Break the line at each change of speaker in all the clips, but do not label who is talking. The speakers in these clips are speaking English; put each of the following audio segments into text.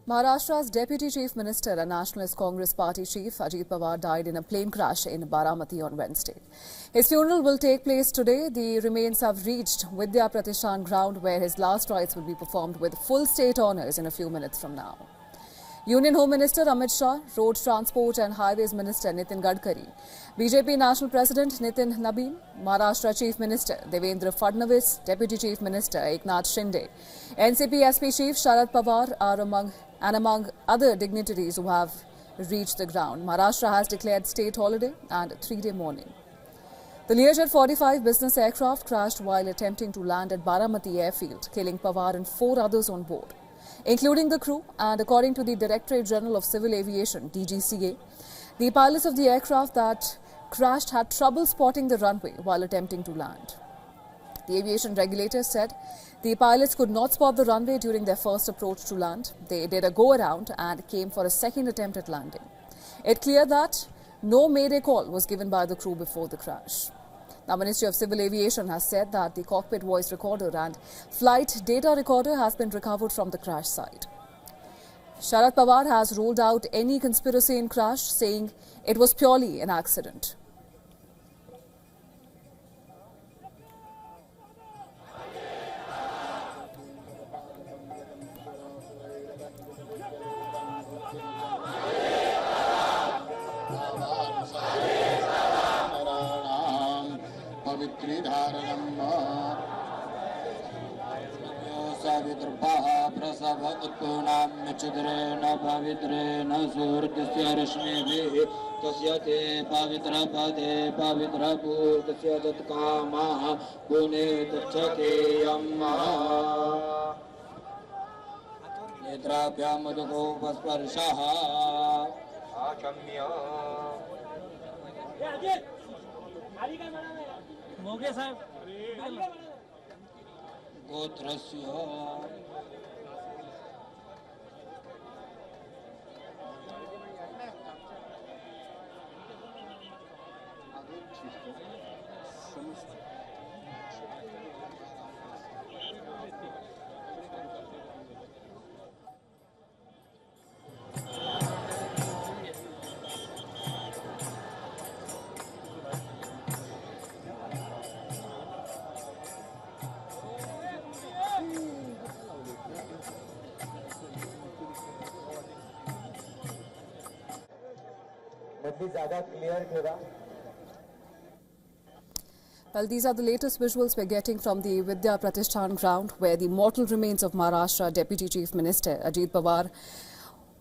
Maharashtra's Deputy Chief Minister and Nationalist Congress Party Chief Ajit Pawar died in a plane crash in Baramati on Wednesday. His funeral will take place today. The remains have reached Vidya Pratishthan ground where his last rites will be performed with full state honours in a few minutes from now. Union Home Minister Amit Shah, Road Transport and Highways Minister Nitin Gadkari, BJP National President Nitin Nabin, Maharashtra Chief Minister Devendra Fadnavis, Deputy Chief Minister Eknath Shinde, NCP SP Chief Sharad Pawar are among other dignitaries who have reached the ground. Maharashtra has declared state holiday and 3-day mourning. The Learjet 45 business aircraft crashed while attempting to land at Baramati airfield, killing Pawar and 4 others on board, including the crew, and according to the Directorate General of Civil Aviation, DGCA, the pilots of the aircraft that crashed had trouble spotting the runway while attempting to land. The aviation regulator said the pilots could not spot the runway during their first approach to land. They did a go-around and came for a second attempt at landing. It cleared that no mayday call was given by the crew before the crash. The Ministry of Civil Aviation has said that the cockpit voice recorder and flight data recorder has been recovered from the crash site. Sharad Pawar has ruled out any conspiracy in crash, saying it was purely an accident.
चिद्रेण पवित्रेण सूर्यस्य रश्मिभिः तस्य ते पवित्र पदे पवित्र पूर्तस्य तत्कामः पुने तच्छकेयम् नेत्राभ्यां मधुकोपस्पर्शः आचम्य मोगे साहब गोत्रस्य
Well, these are the latest visuals we're getting from the Vidya Pratishthan ground, where the mortal remains of Maharashtra Deputy Chief Minister Ajit Pawar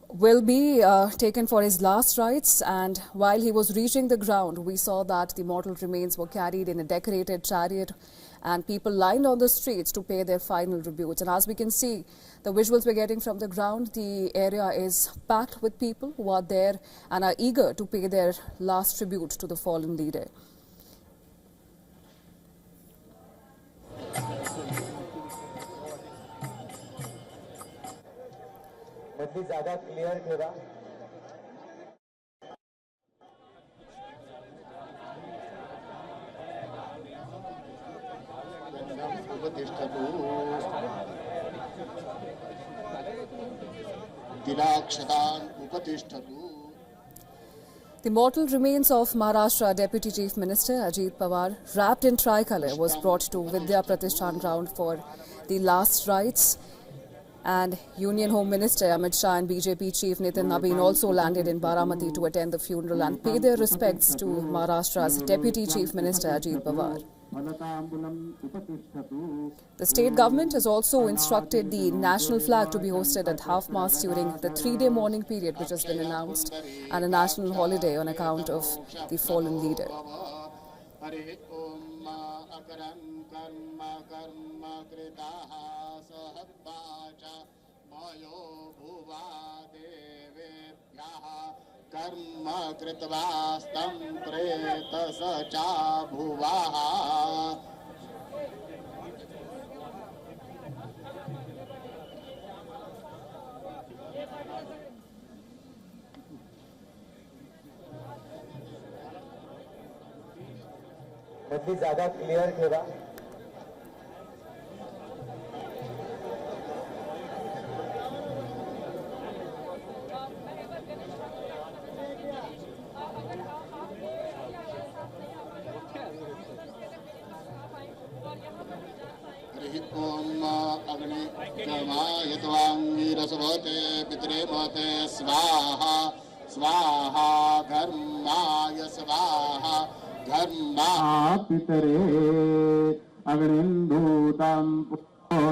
will be taken for his last rites. And while he was reaching the ground, we saw that the mortal remains were carried in a decorated chariot and people lined on the streets to pay their final tributes. And as we can see, the visuals we're getting from the ground, the area is packed with people who are there and are eager to pay their last tribute to the fallen leader.
ज़्यादा clear ठेवा उपतिष्ठतु तिलाक्षतान् उपतिष्ठतु.
The mortal remains of Maharashtra Deputy Chief Minister Ajit Pawar, wrapped in tricolour, was brought to Vidya Pratishthan ground for the last rites. And Union Home Minister Amit Shah and BJP Chief Nitin Nabin also landed in Baramati to attend the funeral and pay their respects to Maharashtra's Deputy Chief Minister Ajit Pawar. The state government has also instructed the national flag to be hosted at half-mast during the 3-day mourning period which has been announced, and a national holiday on account of the fallen leader.
कर्म कृतवास्तं प्रेतस चा भुवः. बद्दी ज़्यादा clear ठेवा. अग्नि जमायत्वाङ्गिरसभते पितरे महते स्वाहा स्वाहा घर्माय स्वाहा घर्मा
पितरे अग्निन्दूतं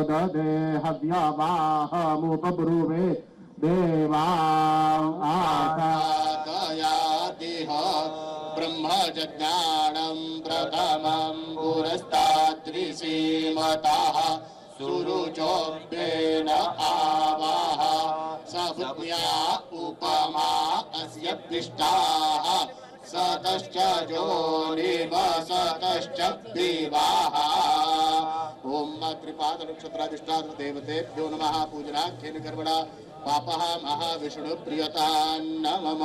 ददे हव्यवाहमुपब्रुवे देवां
आदयादिह ब्रह्मज्ञानं प्रथमं पुरस्ताद्रिसीमतः सुरुचोभ्येन आवाह सपत्न्या उपमा अस्य पृष्ठाः सतश्च जोनिम सतश्च विवाह ओम त्रिपाद नक्षत्राधिष्ठात्र देवतेभ्यो नमः पूजनाख्येन कर्मणा पापः महाविष्णु प्रियता नमः।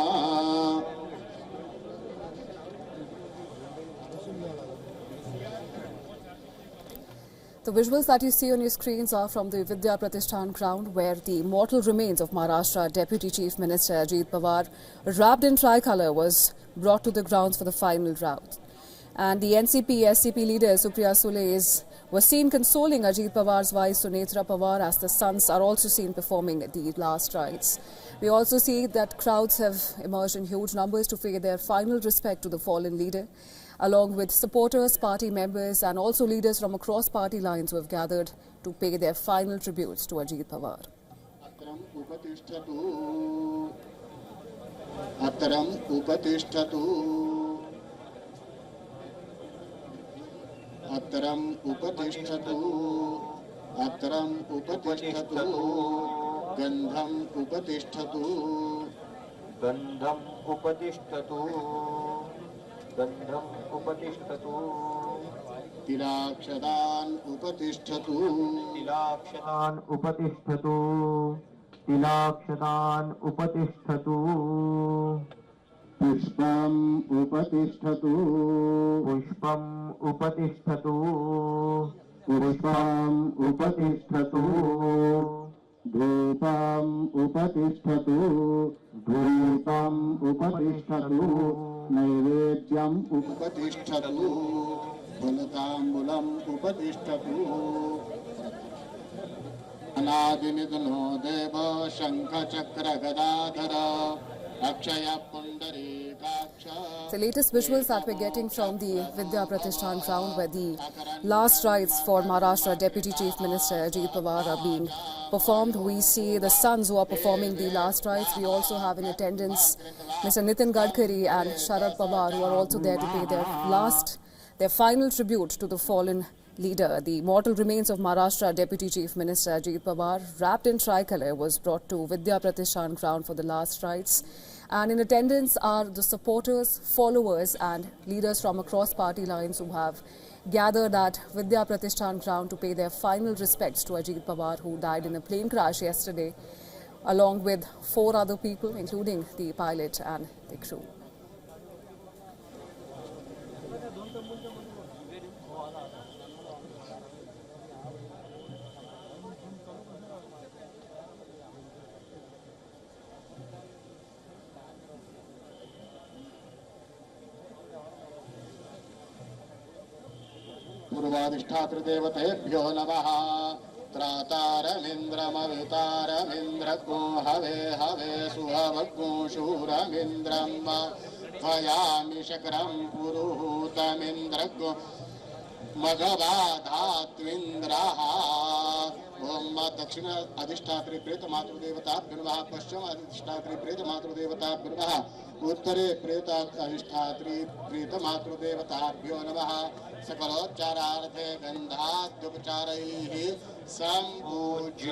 The visuals that you see on your screens are from the Vidya Pratishthan ground, where the mortal remains of Maharashtra Deputy Chief Minister Ajit Pawar, wrapped in tricolour, was brought to the grounds for the final round. And the NCP-SCP leader Supriya Sule was seen consoling Ajit Pawar's wife Sunetra Pawar, as the sons are also seen performing the last rites. We also see that crowds have emerged in huge numbers to pay their final respect to the fallen leader, along with supporters, party members and also leaders from across party lines who have gathered to pay their final tributes to Ajit Pawar.
Ataram upatishthatu Ataram upatishthatu Ataram upatishthatu Gandham upatishthatu
गंधम उपतिष्ठतु गंधम उपतिष्ठतु
तिलाक्षदान उपतिष्ठतु
तिलाक्षदान
उपतिष्ठतु तिलाक्षदान उपतिष्ठतु
पुष्पम उपतिष्ठतु
पुष्पम उपतिष्ठतु
पुष्पम उपतिष्ठतु धूपम उपतिष्ठतु धूपम उपतिष्ठतु नैवेद्यम उपतिष्ठतु फलताम्बूलम उपतिष्ठतु अनादिनिधनो देव शंख चक्र गदाधर अक्षय पुंडरीकाक्ष।
The latest visuals that we're getting from the Vidya Pratishthan ground, where the last rites for Maharashtra Deputy Chief Minister Ajit Pawar are being performed. We see the sons who are performing the last rites. We also have in attendance Mr. Nitin Gadkari and Sharad Pawar, who are also there to pay their final tribute to the fallen leader. The mortal remains of Maharashtra Deputy Chief Minister Ajit Pawar, wrapped in tricolour, was brought to Vidya Pratishthan ground for the last rites. And in attendance are the supporters, followers and leaders from across party lines who have gathered at Vidya Pratishthan ground to pay their final respects to Ajit Pawar, who died in a plane crash yesterday, along with 4 other people, including the pilot and the crew.
पूर्वाधिष्ठातृदेवतेभ्यो नमः। त्रातारमिन्द्रमवितारमिन्द्रगो हवे हवे सुहवगो शूरमिन्द्रम् भयामि शक्रं पुरुहूतमिन्द्रगो मघवाधात्विन्द्रः। ओम दक्षिण अधिष्ठात्री प्रेत मातृदेवताभ्यो नमः। पश्चिम अधिष्ठात्री प्रेत मातृदेवताभ्यो नमः। उत्तरे प्रेत अधिष्ठात्री प्रेत मातृदेवताभ्यो नमः। सकलोच्चारार्थे गन्धाद्युपचारैः सम्पूज्य